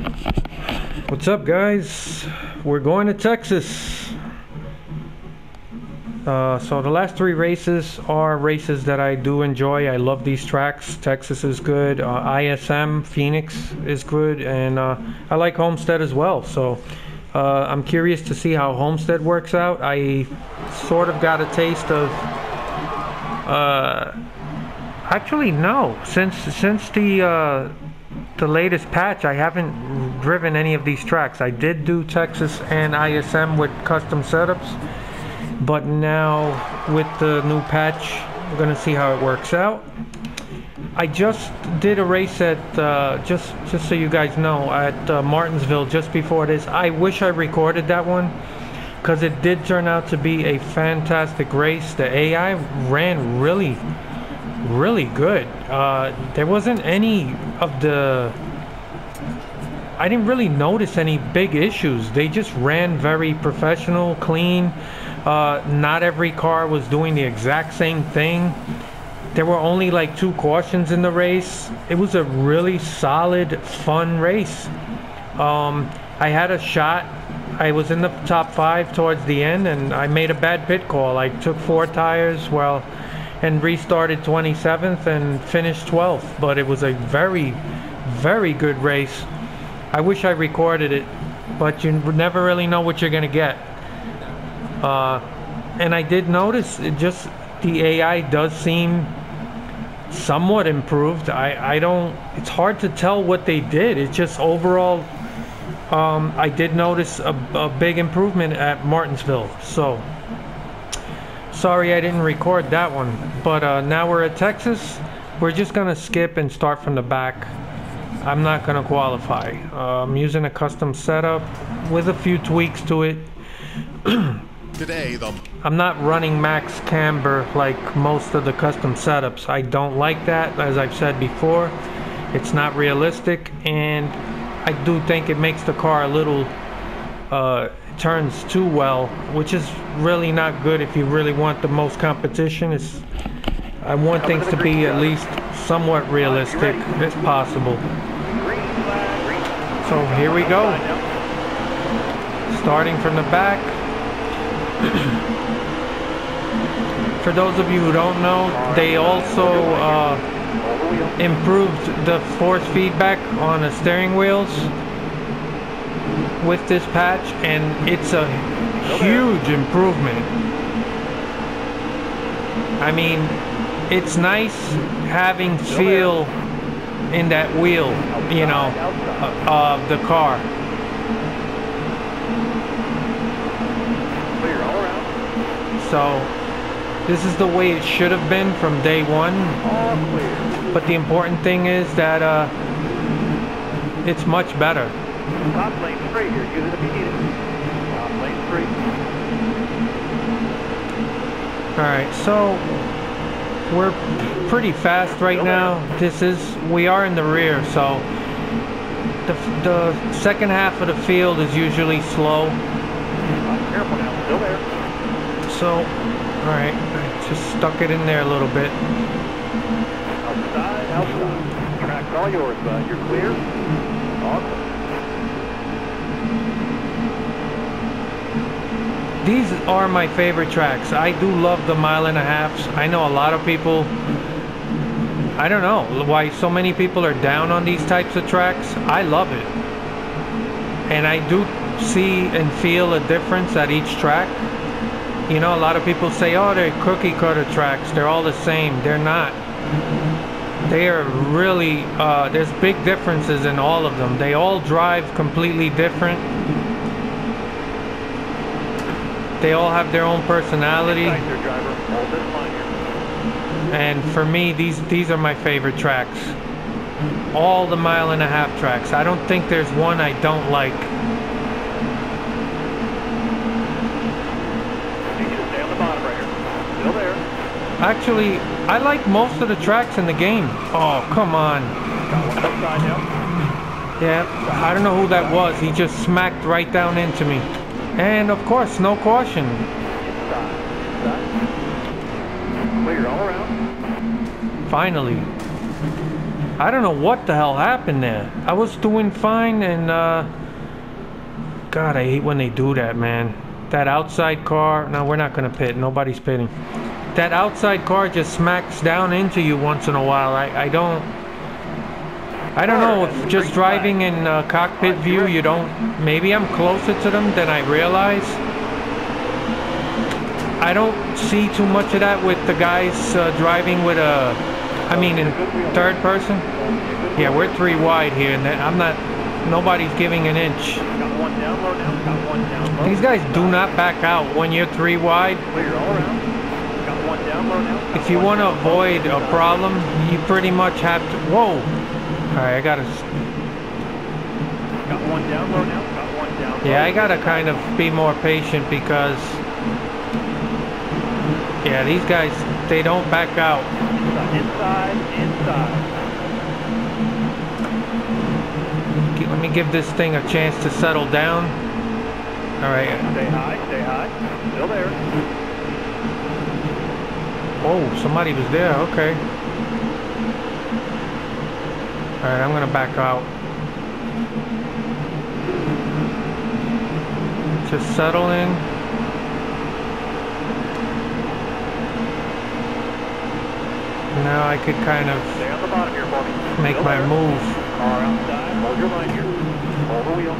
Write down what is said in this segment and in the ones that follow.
What's up, guys? We're going to Texas. So the last 3 races are races that I do enjoy. I love these tracks. Texas is good. ISM, Phoenix is good. And I like Homestead as well. So I'm curious to see how Homestead works out. I sort of got a taste of... actually, no. Since the latest patch, I haven't driven any of these tracks. I did do Texas and ISM with custom setups, but now with the new patch, we're gonna see how it works out. I just did a race at just so you guys know, at Martinsville just before this. I wish I recorded that one because it did turn out to be a fantastic race. The AI ran really good. There wasn't any of the... I didn't really notice any big issues. They just ran very professional, clean. Not every car was doing the exact same thing. There were only like 2 cautions in the race. It was a really solid, fun race. I had a shot. I was in the top 5 towards the end, and I made a bad pit call. I took 4 tires, and restarted 27th and finished 12th. But it was a very good race. I wish I recorded it, but you never really know what you're gonna get. And I did notice the AI does seem somewhat improved. It's hard to tell what they did. It's just overall, I did notice a big improvement at Martinsville. So sorry I didn't record that one, but now we're at Texas. We're just gonna skip and start from the back. I'm not gonna qualify. I'm using a custom setup with a few tweaks to it. I'm not running max camber like most of the custom setups. I don't like that, as I've said before. It's not realistic, and I do think it makes the car a little turns too well, which is really not good if you really want the most competition. I want things to be at least somewhat realistic if possible. So here we go. Starting from the back. For those of you who don't know, they also improved the force feedback on the steering wheels with this patch, and it's a huge improvement. I mean, it's nice having feel in that wheel, you know, of the car. So this is the way it should have been from day one. But the important thing is that it's much better. Top lane straight here, use it if you need it. Top lane straight. Alright, so we're pretty fast right now. We are in the rear, so the second half of the field is usually slow. Careful now, still there. So, alright, I just stuck it in there a little bit. Outside. Track's all yours, bud. You're clear. Awesome. These are my favorite tracks. I do love the 1.5 miles. I know a lot of people, I don't know why so many people are down on these types of tracks. I love it. And I do see and feel a difference at each track. You know, a lot of people say, oh, they're cookie cutter tracks. They're all the same. They're not. They are really, there's big differences in all of them. They all drive completely different. They all have their own personality. And for me, these are my favorite tracks. All the 1.5 mile tracks. I don't think there's one I don't like. Actually, I like most of the tracks in the game. Oh, come on. Yeah, I don't know who that was. He just smacked right down into me. And of course, no caution. Clear all around. Finally. I don't know what the hell happened there. I was doing fine, and God, I hate when they do that, man. That outside car, no, we're not gonna pit. Nobody's pitting. That outside car just smacks down into you once in a while. I don't know if just driving in cockpit view, you don't. Maybe I'm closer to them than I realize. I don't see too much of that with the guys driving with a, I mean in third person. Yeah, we're 3 wide here, and I'm not, nobody's giving an inch. Got one down low now. Got one down low. These guys do not back out when you're 3 wide. Clear all around. Got one down low now. If you want to avoid a problem, you pretty much have to, whoa. Alright, I gotta, Got one down low now. Got one down low. yeah, I gotta kind of be more patient because, yeah, these guys, they don't back out. Inside. Let me give this thing a chance to settle down. Alright. Stay high. Still there. Oh, somebody was there, okay. Alright, I'm gonna back out. Just settle in. Now I could kind of Stay on the bottom here for me. make Still my there. move. Car outside. Hold your line here. Hold the wheel.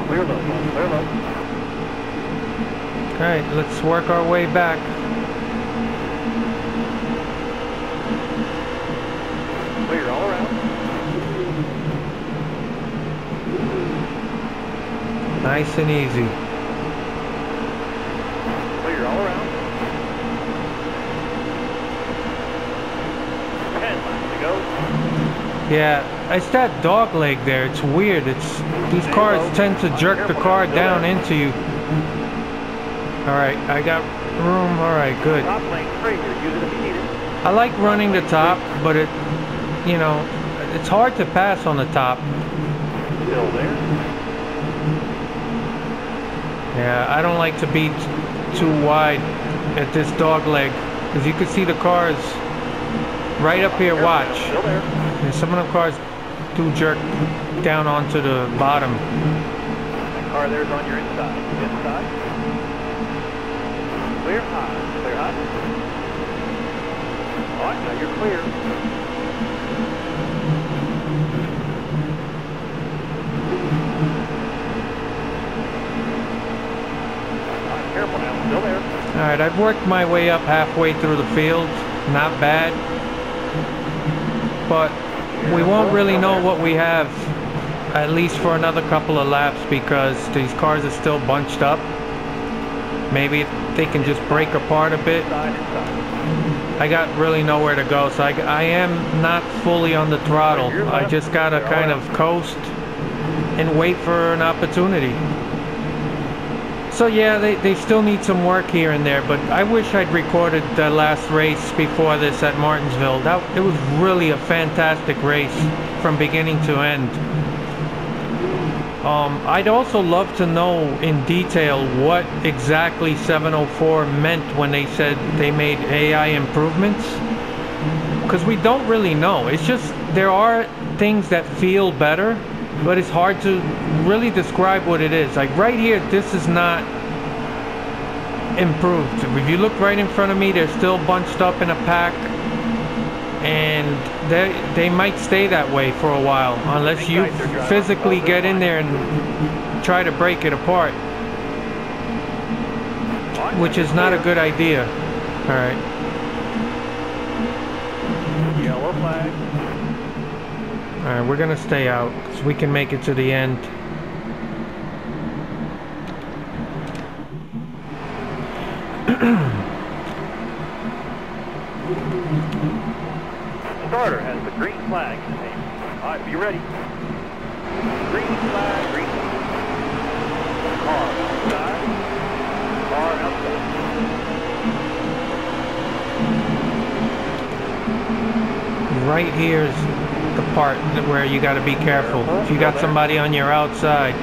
Clear low. Clear low. Alright, let's work our way back. Clear all around. Nice and easy. Clear all around. 10 laps to go. Yeah, it's that dog leg there. It's weird. These cars tend to jerk the car down into you. Alright, I got room. Alright, good. Top lane free. You're using it if you need it. I like running the top, but it's hard to pass on the top. Still there. Yeah, I don't like to be too wide at this dog leg, because you can see the cars right up here. Watch. Still there. And some of the cars do jerk down onto the bottom. That car there's on your inside. Inside. Clear high. Clear high. All right, now you're clear. All right, careful now. Still there. Alright, I've worked my way up halfway through the field. Not bad. But we won't really know what we have, at least for another couple of laps, because these cars are still bunched up. Maybe they can just break apart a bit. I got really nowhere to go, so I am not fully on the throttle. I just gotta kind of coast and wait for an opportunity. So yeah, they still need some work here and there, but I wish I'd recorded the last race before this at Martinsville. It was really a fantastic race from beginning to end. I'd also love to know in detail what exactly 704 meant when they said they made AI improvements, because we don't really know. It's just there are things that feel better, but it's hard to really describe what it is. Like right here, this is not improved. If you look right in front of me, they're still bunched up in a pack, and they might stay that way for a while unless you physically get in there and try to break it apart, which is not a good idea. Alright. Yellow flag. Alright, we're gonna stay out so we can make it to the end. Starter has the green flag in his name. All right, be ready. Green flag, green flag. Car outside. Car outside. Right here's the part where you got to be careful. If you got somebody on your outside.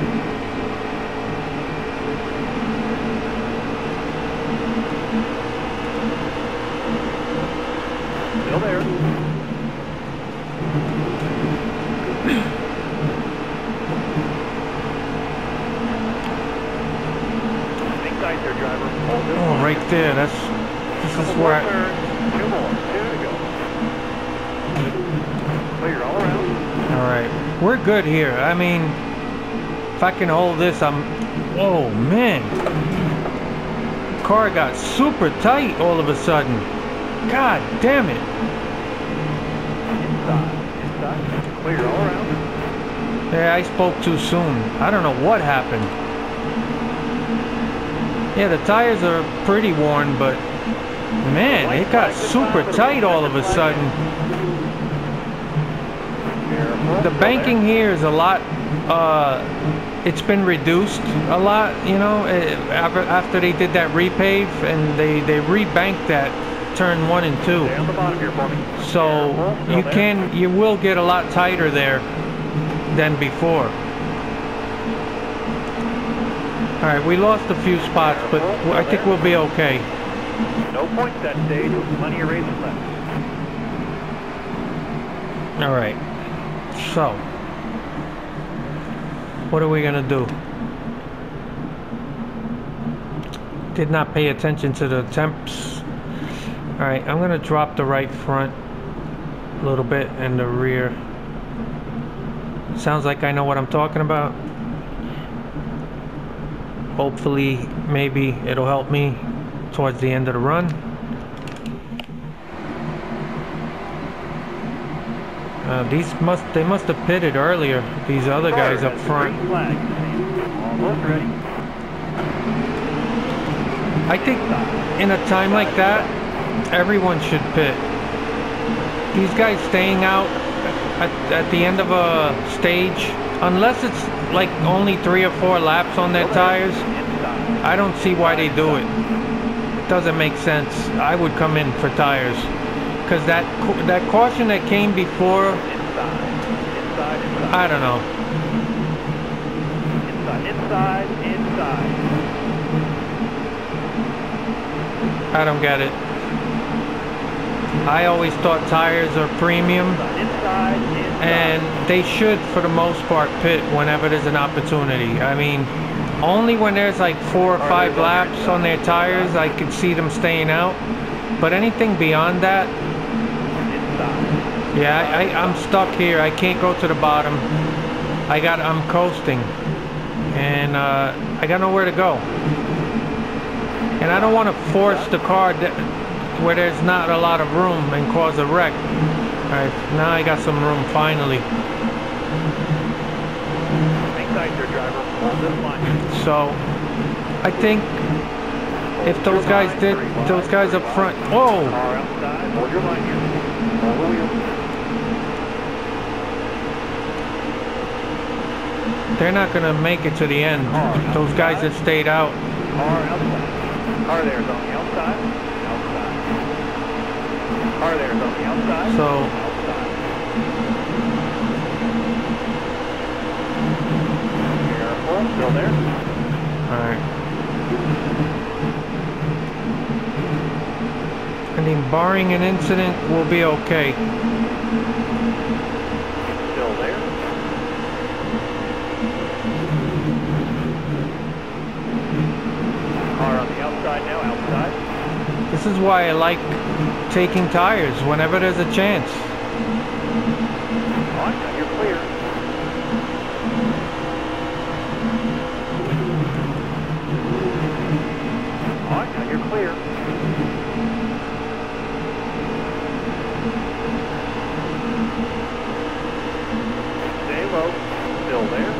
Still there. right there. This is Couple where more turns. Two more. Two to go. Clear all around. all right, we're good here. I mean, if I can hold this, oh man, car got super tight all of a sudden. God damn it. Inside. Clear all around. Yeah, I spoke too soon. I don't know what happened. Yeah, the tires are pretty worn, but man, it got super tight all of a sudden. The banking here is a lot, it's been reduced a lot, you know, after they did that repave, and they rebanked that turn 1 and 2. Stay on the bottom here for me. So you will get a lot tighter there than before. All right, we lost a few spots, but I think we'll be okay. No points that stage with plenty of racing left. All right, so what are we gonna do? Did not pay attention to the temps. All right, I'm gonna drop the right front a little bit and the rear. Sounds like I know what I'm talking about. Hopefully, maybe it'll help me towards the end of the run. They must have pitted earlier. These other guys up front. Almost ready. I think in a time like that, everyone should pit. These guys staying out at the end of a stage, unless it's like only 3 or 4 laps on their tires, I don't see why they do it. It doesn't make sense. I would come in for tires, because that caution that came before, I don't know. Inside. I don't get it. I always thought tires are premium, and they should, for the most part, pit whenever there's an opportunity. I mean, only when there's like 4 or 5 laps on their tires, I could see them staying out. But anything beyond that, yeah, I'm stuck here. I can't go to the bottom. I'm coasting, and I got nowhere to go. And I don't want to force the car where there's not a lot of room and cause a wreck. Alright, now I got some room finally. So I think if those guys up front, whoa! They're not gonna make it to the end. Those guys that stayed out. Car there's on the outside. Car there's on the outside. So careful, still there. alright. I mean, barring an incident, we'll be okay. Still there. Car on the outside now, outside. This is why I like taking tires whenever there's a chance. On, now you're clear. On, now you're clear. Stay low. Still there.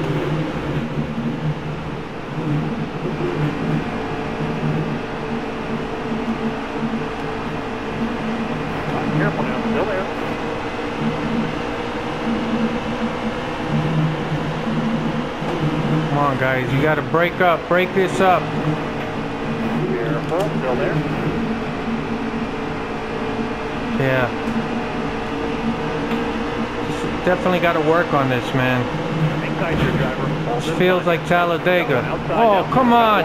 Careful now, still there. Come on, guys, you gotta break this up. Careful, still there. Yeah. Definitely gotta work on this, man. Inside your driver. This feels like Talladega. Oh, come on!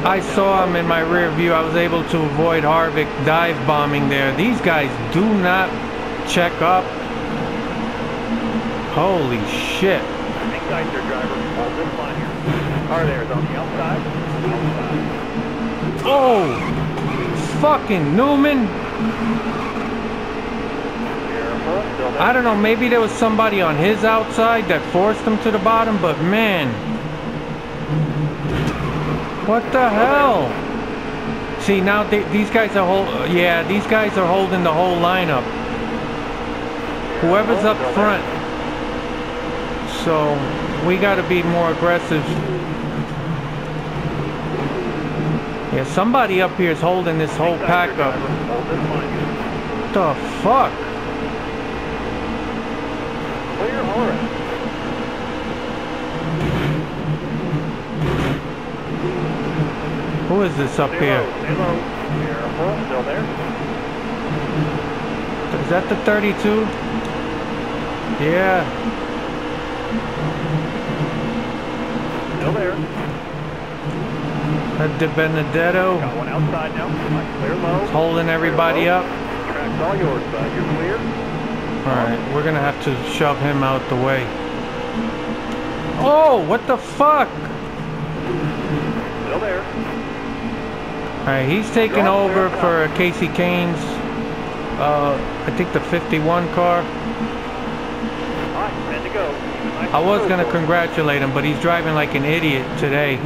I saw him in my rear view. I was able to avoid Harvick dive bombing there. These guys do not check up. Holy shit. Inside your driver. Hold this line here. Car there is on the outside. Oh, fucking Newman. I don't know, maybe there was somebody on his outside that forced him to the bottom, but man. What the hell? See, now these guys are these guys are holding the whole lineup. Whoever's up front. So, we gotta be more aggressive. Yeah, somebody up here is holding this whole pack up. What the fuck? Clear horse. Who is this up here? Still there. Is that the 32? Yeah. Still there. That De Benedetto. Got one outside now. Clear low. It's holding everybody up. Track's all yours, bud. You're clear. Alright, we're gonna have to shove him out the way. Oh, what the fuck? Still there. Alright, he's taking over for Casey Kane's, I think the 51 car. Alright, 10 to go. I was gonna congratulate him, but he's driving like an idiot today.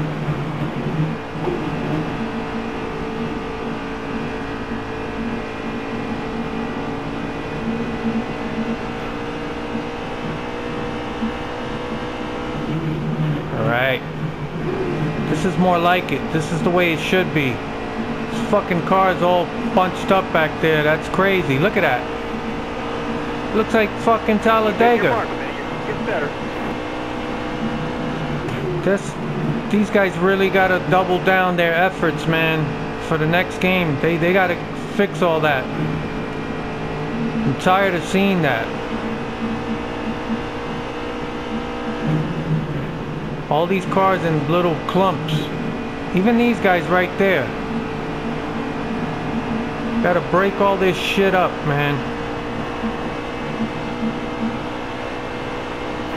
Alright. This is more like it. This is the way it should be. This fucking car's all bunched up back there. That's crazy. Look at that. Looks like fucking Talladega. Get better. These guys really gotta double down their efforts, man, for the next game. They gotta fix all that. I'm tired of seeing that. All these cars in little clumps. Even these guys right there. Gotta break all this shit up, man.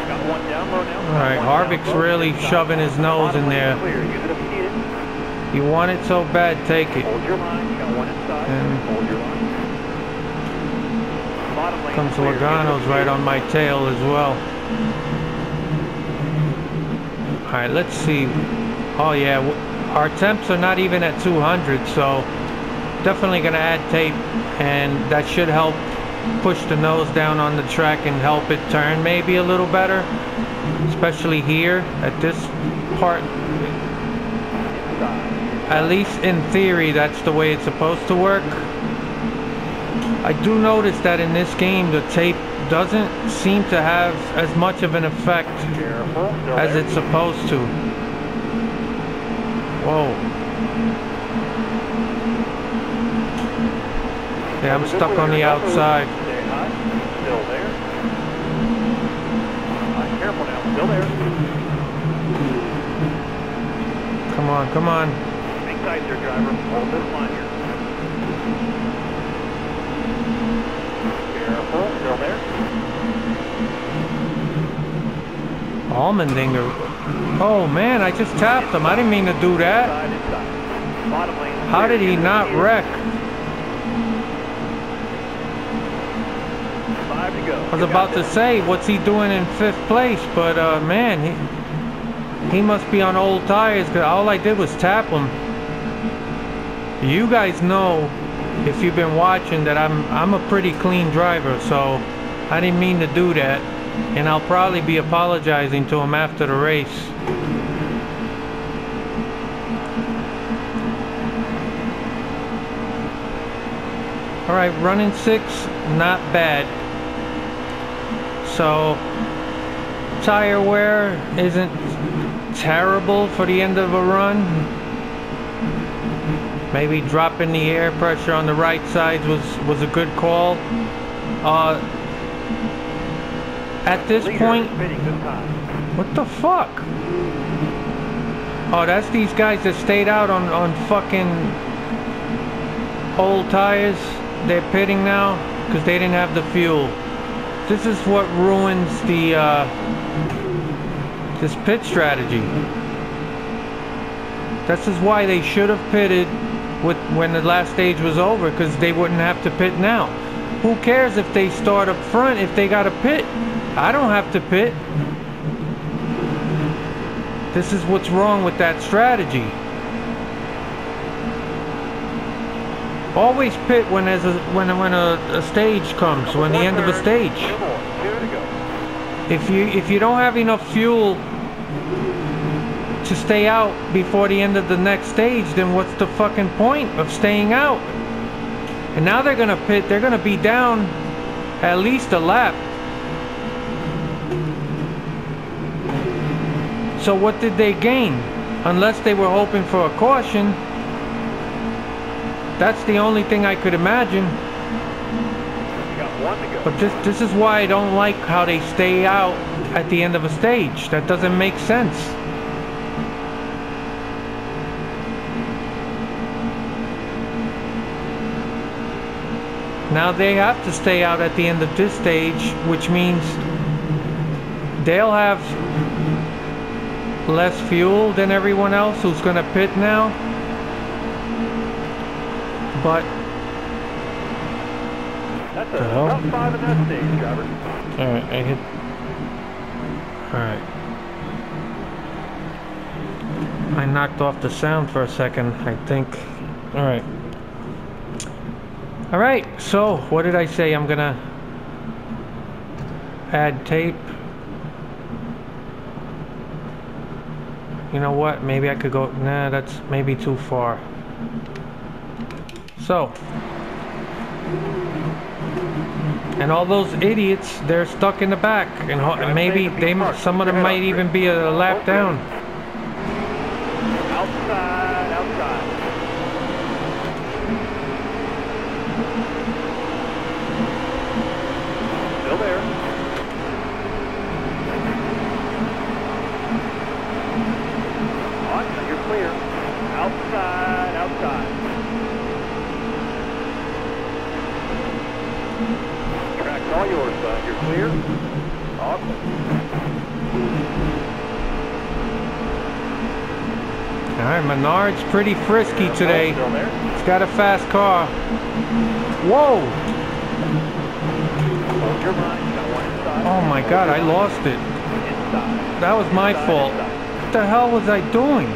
Got one down low now. Alright, Harvick's really shoving his nose in there. You want it so bad, take it. Hold your line. You got one inside. And hold your line. Bottom lane comes clear. Logano's right on my tail as well. Alright, let's see. Oh yeah, our temps are not even at 200, so definitely gonna add tape, and that should help push the nose down on the track and help it turn maybe a little better, especially here at this part. At least in theory, that's the way it's supposed to work. I do notice that in this game the tape doesn't seem to have as much of an effect as it's supposed to. Whoa. Yeah, I'm stuck on the outside. Stay high. Still there. Careful now. Still there. Come on, come on. Hang tight there, driver. Hold this line here. Careful. Still there. Allmendinger. Oh man, I just tapped him. I didn't mean to do that. Inside. Bottom lane. How did he not wreck? 5 to go. I was about to say, what's he doing in 5th place? But man, he must be on old tires, because all I did was tap him. You guys know, if you've been watching, that I'm a pretty clean driver, so I didn't mean to do that. And I'll probably be apologizing to him after the race. Alright, running 6, not bad. So, tire wear isn't terrible for the end of a run. Maybe dropping the air pressure on the right sides was a good call. At this point, what the fuck? Oh, that's these guys that stayed out on fucking old tires. They're pitting now because they didn't have the fuel. This is what ruins the this pit strategy. This is why they should have pitted when the last stage was over, because they wouldn't have to pit now. Who cares if they start up front if they got to pit? I don't have to pit. This is what's wrong with that strategy. Always pit when there's a stage comes, when the end of a stage. If you don't have enough fuel to stay out before the end of the next stage, then what's the fucking point of staying out? And now they're gonna pit. They're gonna be down at least a lap. So what did they gain? Unless they were hoping for a caution. That's the only thing I could imagine. But this is why I don't like how they stay out at the end of a stage. That doesn't make sense. Now they have to stay out at the end of this stage, which means they'll have less fuel than everyone else who's gonna pit now. But that's a top 5 in that stage, driver. Alright, I hit. Alright. I knocked off the sound for a second, I think. Alright. Alright, so what did I say? I'm gonna add tape. You know what? Maybe I could go. Nah, that's maybe too far. So, and all those idiots, they're stuck in the back, and maybe some of them might even be a lap down. Outside, outside. Still there. On, you're clear. Outside, outside. Track's all yours, bud. You're clear. Awesome. Alright, Menard's pretty frisky today. It's got a fast car. Whoa! Oh my god, I lost it. That was my fault. What the hell was I doing?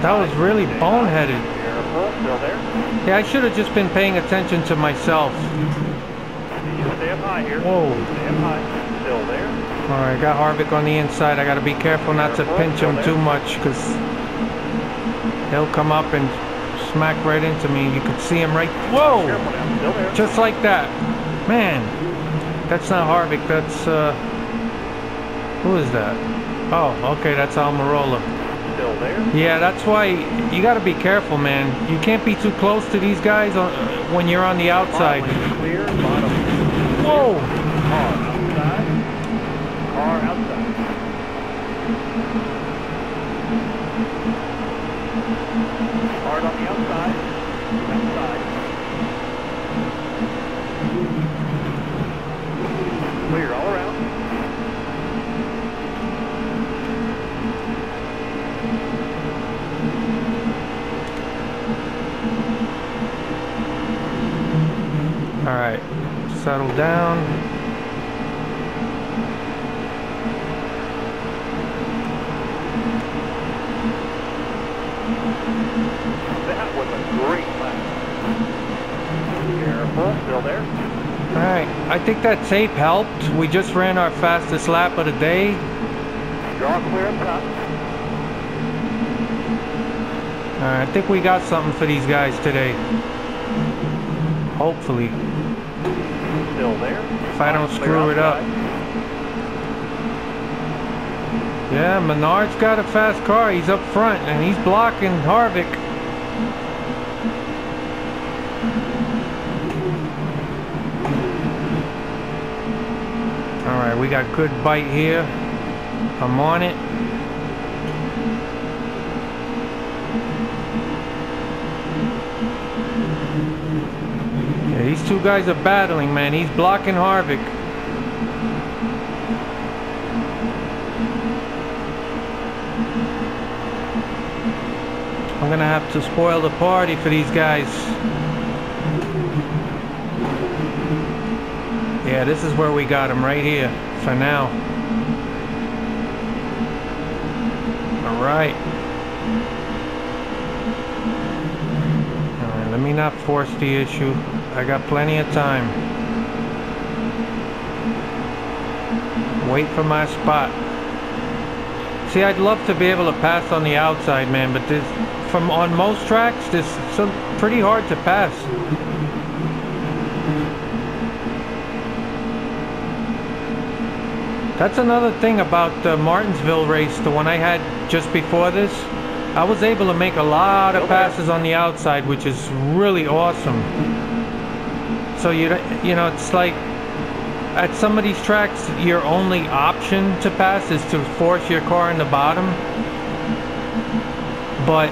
That was really boneheaded. Yeah, I should have just been paying attention to myself. Whoa. Alright, got Harvick on the inside. I gotta be careful not to pinch him too much, because he'll come up and smack right into me. You could see him right. Whoa! Just like that. Man, that's not Harvick. That's who is that? Oh, okay, that's Almirola. Yeah, that's why you gotta be careful, man. You can't be too close to these guys when you're on the outside. Whoa! Car outside. Hard on the outside. Outside. Clear all around. Alright, settle down. That was a great lap. Careful, still there. Alright, I think that tape helped. We just ran our fastest lap of the day. Draw clear up top. Alright, I think we got something for these guys today. Hopefully. Still there. If I don't screw it up. Yeah, Menard's got a fast car. He's up front and he's blocking Harvick. Alright, we got good bite here. I'm on it. Yeah, these two guys are battling, man. He's blocking Harvick. I'm gonna have to spoil the party for these guys. Yeah, this is where we got him, right here, for now. Alright. Alright, let me not force the issue. I got plenty of time. Wait for my spot. See, I'd love to be able to pass on the outside, man, but this, on most tracks, this is pretty hard to pass. That's another thing about the Martinsville race, the one I had just before this. I was able to make a lot of passes on the outside, which is really awesome. So you know, it's like at some of these tracks, your only option to pass is to force your car in the bottom. But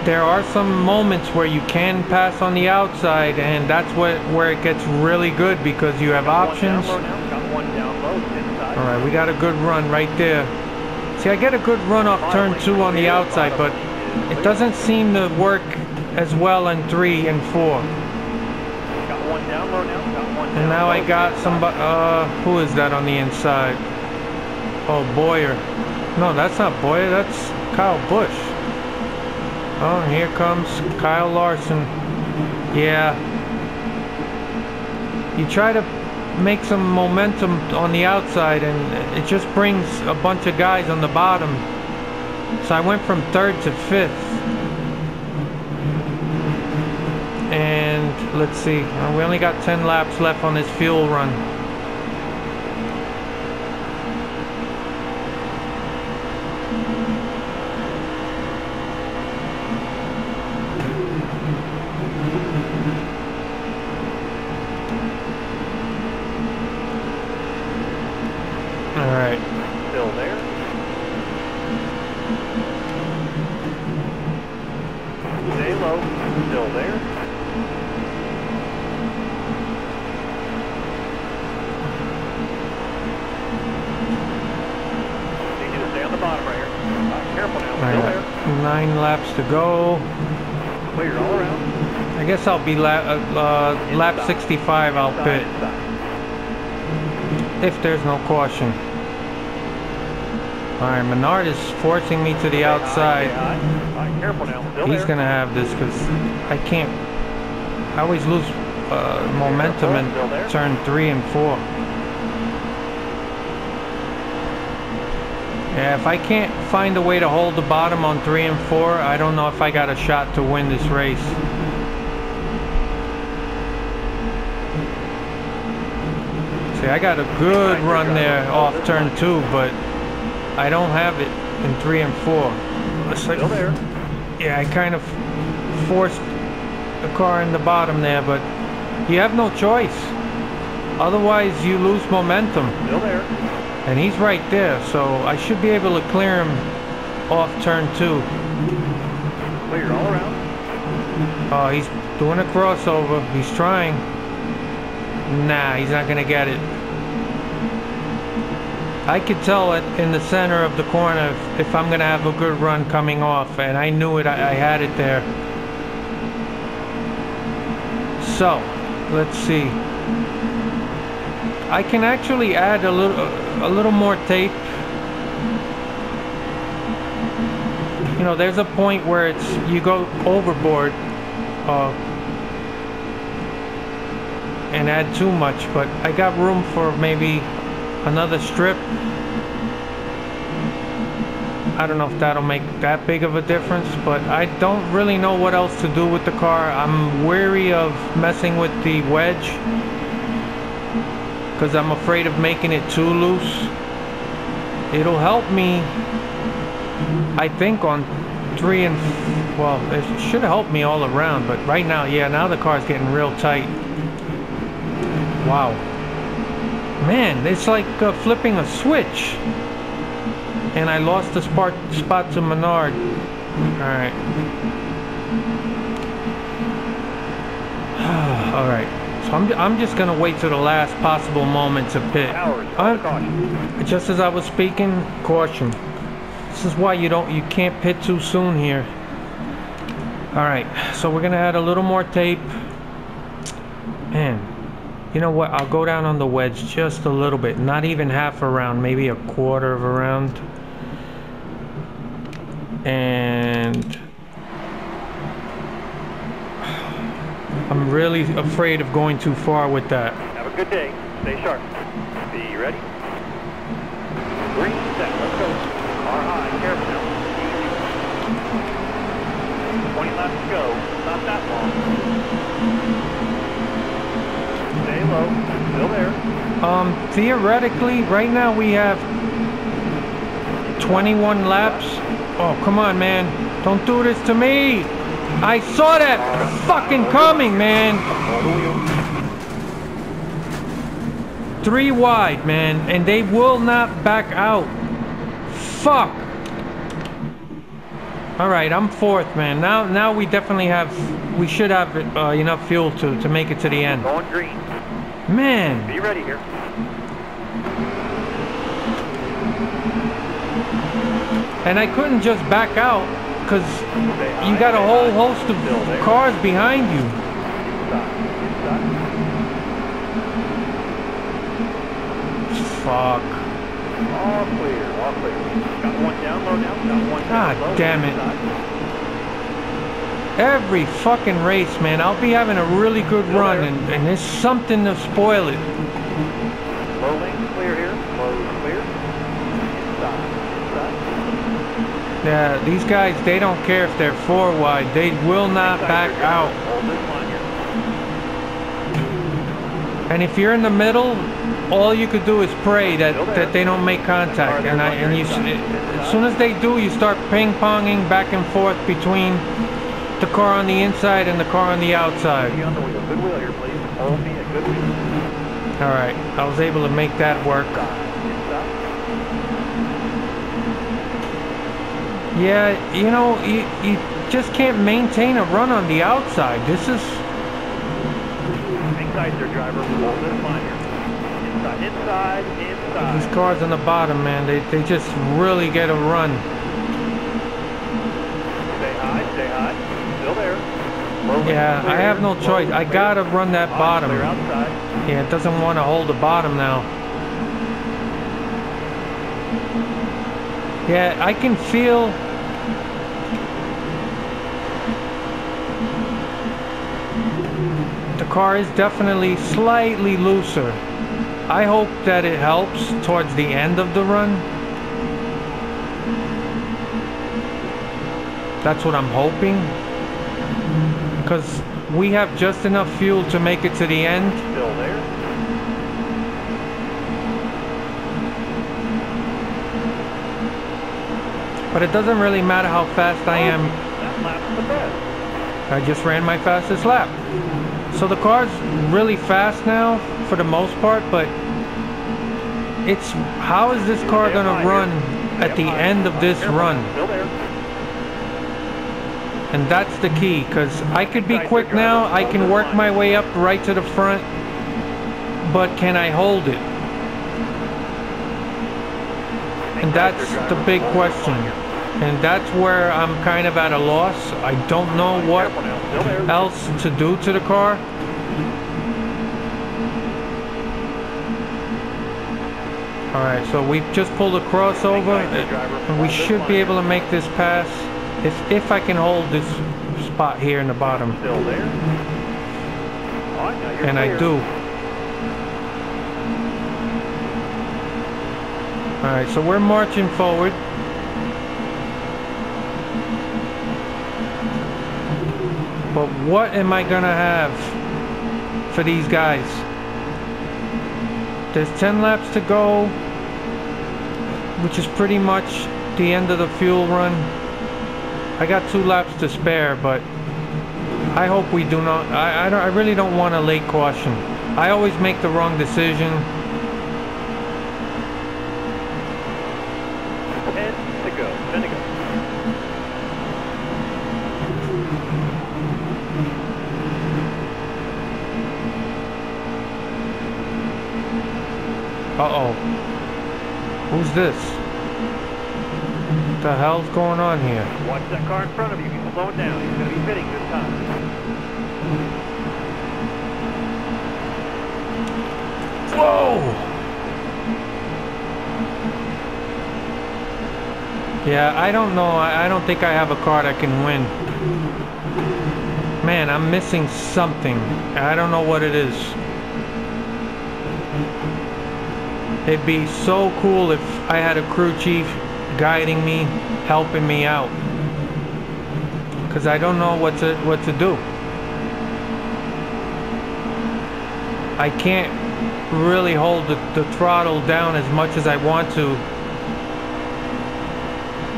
there are some moments where you can pass on the outside, and that's where it gets really good because you have options. Alright, we got a good run right there. See, I get a good run off turn 2 on the outside, but it doesn't seem to work as well in 3 and 4. And now I got somebody, who is that on the inside? Oh, Boyer. No, that's not Boyer, that's Kyle Busch. Oh, and here comes Kyle Larson. Yeah. You try to make some momentum on the outside and it just brings a bunch of guys on the bottom. So I went from 3rd to 5th. And let's see, we only got 10 laps left on this fuel run. Alright. Still there. Stay low. Still there. Need you to stay on the bottom right here. Careful now. Still there. 9 laps to go. Clear all around. I guess I'll be lap 65. I'll pit if there's no caution. Alright, Menard is forcing me to the outside. Careful now. He's gonna have this because I can't. I always lose momentum in turn 3 and 4. Yeah, if I can't find a way to hold the bottom on 3 and 4, I don't know if I got a shot to win this race. See, I got a good run there off turn 2, but I don't have it in 3 and 4. Still there. Yeah, I kind of forced the car in the bottom there, but you have no choice. Otherwise, you lose momentum. Still there. And he's right there, so I should be able to clear him off turn 2. Clear all around. Oh, he's doing a crossover. He's trying. Nah, he's not gonna get it. I could tell it in the center of the corner if I'm gonna have a good run coming off, and I knew it. I had it there. So, let's see. I can actually add a little more tape. You know, there's a point where you go overboard and add too much, but I got room for maybe another strip. I don't know if that'll make that big of a difference, but I don't really know what else to do with the car. I'm wary of messing with the wedge because I'm afraid of making it too loose. It'll help me, I think, on 3 and well, it should help me all around, but right now, yeah, now the car's getting real tight. Wow. Man, it's like flipping a switch. And I lost the spot to Menard. Alright. Alright. So I'm just gonna wait till the last possible moment to pit. Just as I was speaking, caution. This is why you can't pit too soon here. Alright, so we're gonna add a little more tape. And you know what? I'll go down on the wedge just a little bit. Not even half a round, maybe a quarter of a round. And I'm really afraid of going too far with that. Have a good day. Stay sharp. Be ready. Green set. Let's go. Car high. Careful now. Easy. 20 laps to go. Not that long. Stay low. Still there. Theoretically, right now we have 21 laps. Oh, come on, man. Don't do this to me. I saw that fucking coming, man. 3 wide, man, and they will not back out. Fuck. All right, I'm 4th, man. Now we definitely have, we should have enough fuel to make it to the end. Going green. Man. Be ready here. And I couldn't just back out because you got a whole host of cars behind you. Fuck. All clear, all clear. Got one down low now. Got one down low. God damn it. Every fucking race, man, I'll be having a really good run and there's something to spoil it. Low lane clear here. Low clear. Inside. Yeah, these guys, they don't care if they're 4 wide. They will not back out. Hold this line here. And if you're in the middle, all you could do is pray that they don't make contact. And as soon as they do, you start ping-ponging back and forth between the car on the inside and the car on the outside. Be on the wheel. Good wheel here, please. Hold me a good wheel. All right, I was able to make that work. Yeah, you know, you just can't maintain a run on the outside. This is... Inside there, driver. Hold this line here. Inside. These cars on the bottom, man, they just really get a run. Stay high. Still there. Yeah, I have no choice. I gotta run that bottom. Yeah, it doesn't want to hold the bottom now. Yeah, I can feel... the car is definitely slightly looser. I hope that it helps towards the end of the run. That's what I'm hoping. Because we have just enough fuel to make it to the end. Still there. But it doesn't really matter how fast I am. That lap's the best. I just ran my fastest lap. So the car's really fast now for the most part, but it's how is this car gonna run at the end of this run? Still there. And that's the key, because I could be quick now, I can work my way up right to the front, but can I hold it? And that's the big question. And that's where I'm kind of at a loss. I don't know what else to do to the car. Alright, so we've just pulled a crossover, and we should be able to make this pass if I can hold this spot here in the bottom. Still there. And I do. Alright, so we're marching forward. But what am I gonna have for these guys? There's 10 laps to go, which is pretty much the end of the fuel run. I got 2 laps to spare, but I hope we do not. I really don't want a late caution. I always make the wrong decision. 10 to go. 10 to go. Uh-oh. Who's this? What the hell's going on here? Watch that car in front of you. He's slowing down. He's going to be pitting this time. Whoa! Yeah, I don't know. I don't think I have a car that can win. Man, I'm missing something. I don't know what it is. It'd be so cool if I had a crew chief guiding me, helping me out. Because I don't know what to do. I can't really hold the throttle down as much as I want to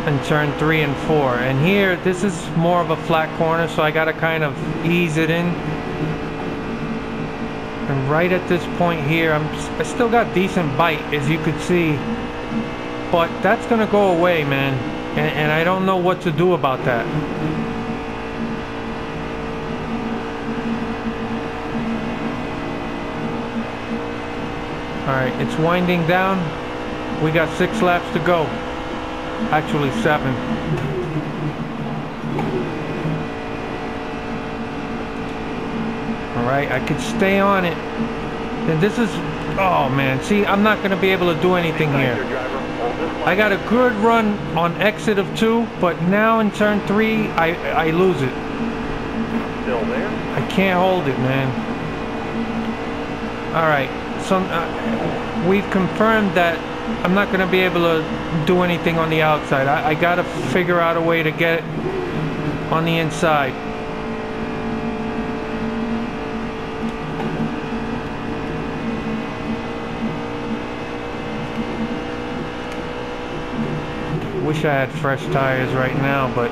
in turn 3 and 4. And here, this is more of a flat corner, so I gotta kind of ease it in. And right at this point here, I still got decent bite, as you could see. But that's gonna go away, man. And I don't know what to do about that. Alright, it's winding down. We got 6 laps to go. Actually 7. Alright, I could stay on it. And this is... Oh man, see, I'm not going to be able to do anything here. I got a good run on exit of 2, but now in turn 3, I lose it. Still there? I can't hold it, man. Alright, so we've confirmed that I'm not going to be able to do anything on the outside. I got to figure out a way to get it on the inside. Wish I had fresh tires right now, but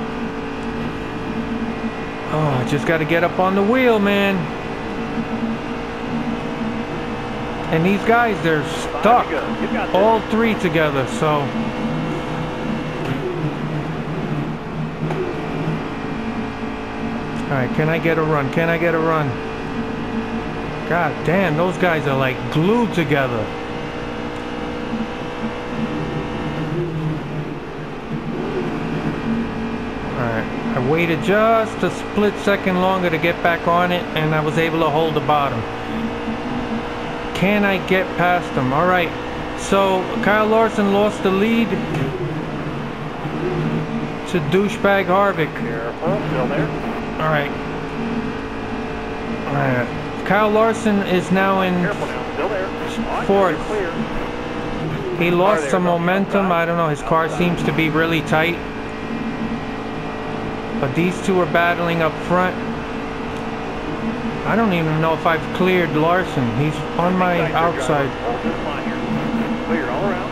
oh, I just got to get up on the wheel, man. And these guys, they're stuck, all 3 together, so. Alright, can I get a run? Can I get a run? God damn, those guys are like glued together. Alright, I waited just a split second longer to get back on it, and I was able to hold the bottom. Can I get past them? Alright, so Kyle Larson lost the lead to douchebag Harvick. Careful, still there. Alright. Kyle Larson is now in Careful now, still there. 4th. Clear. He lost some momentum. I don't know, his car seems to be really tight. But these 2 are battling up front. I don't even know if I've cleared Larson. He's on my outside. Clear all around.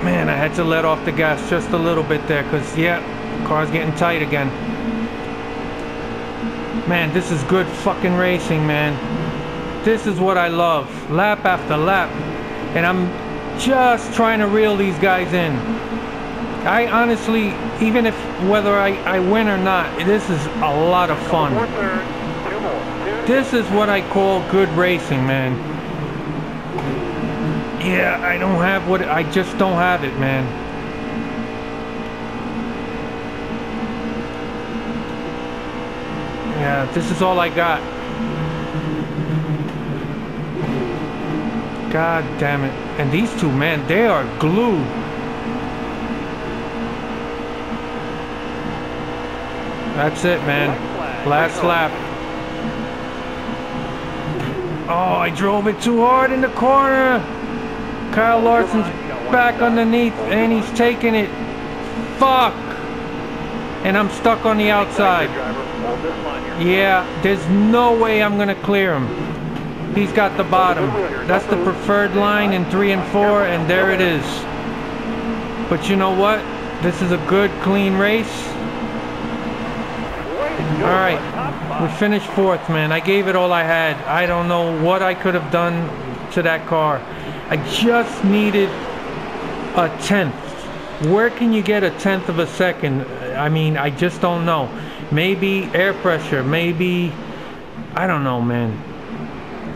Man, I had to let off the gas just a little bit there because, yeah, the car's getting tight again. Man, this is good fucking racing, man. This is what I love. Lap after lap. And I'm just trying to reel these guys in. I honestly, even if whether I win or not, this is a lot of fun. This is what I call good racing, man. Yeah, I don't have what, I just don't have it, man. Yeah, this is all I got. God damn it. And these 2, man, they are glued. That's it, man. Last lap. Oh, I drove it too hard in the corner. Kyle Larson's back underneath, and he's taking it. Fuck. And I'm stuck on the outside. Yeah, there's no way I'm going to clear him. He's got the bottom. That's the preferred line in 3 and 4, and there it is. But you know what? This is a good, clean race. Alright, we finished 4th, man. I gave it all I had. I don't know what I could have done to that car. I just needed a 10th. Where can you get a 10th of a second? I mean, I just don't know. Maybe air pressure, maybe, I don't know, man.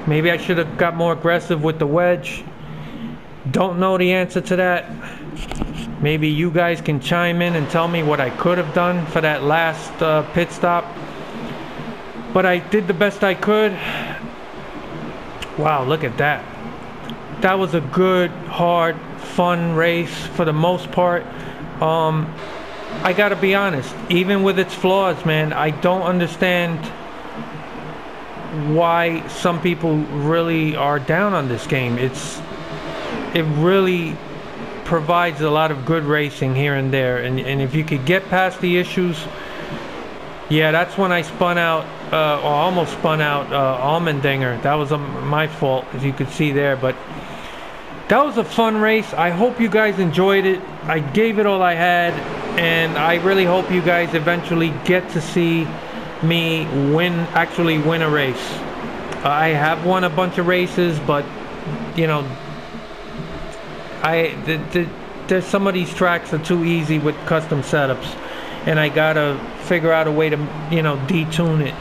Maybe I should have got more aggressive with the wedge. Don't know the answer to that. Maybe you guys can chime in and tell me what I could have done for that last pit stop. But I did the best I could. Wow, look at that. That was a good, hard, fun race for the most part. I gotta be honest, even with its flaws, man, I don't understand why some people really are down on this game. It really provides a lot of good racing here and there, and if you could get past the issues, yeah, that's when I spun out, or almost spun out Allmendinger. That was my fault, as you could see there, but that was a fun race. I hope you guys enjoyed it. I gave it all I had, and I really hope you guys eventually get to see me actually win a race. I have won a bunch of races, but you know, there's some of these tracks are too easy with custom setups, and I gotta figure out a way to, you know, detune it.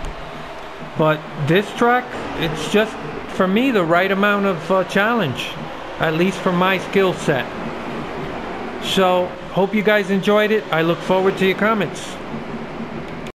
But this track, it's just for me the right amount of challenge, at least for my skill set. So hope you guys enjoyed it. I look forward to your comments.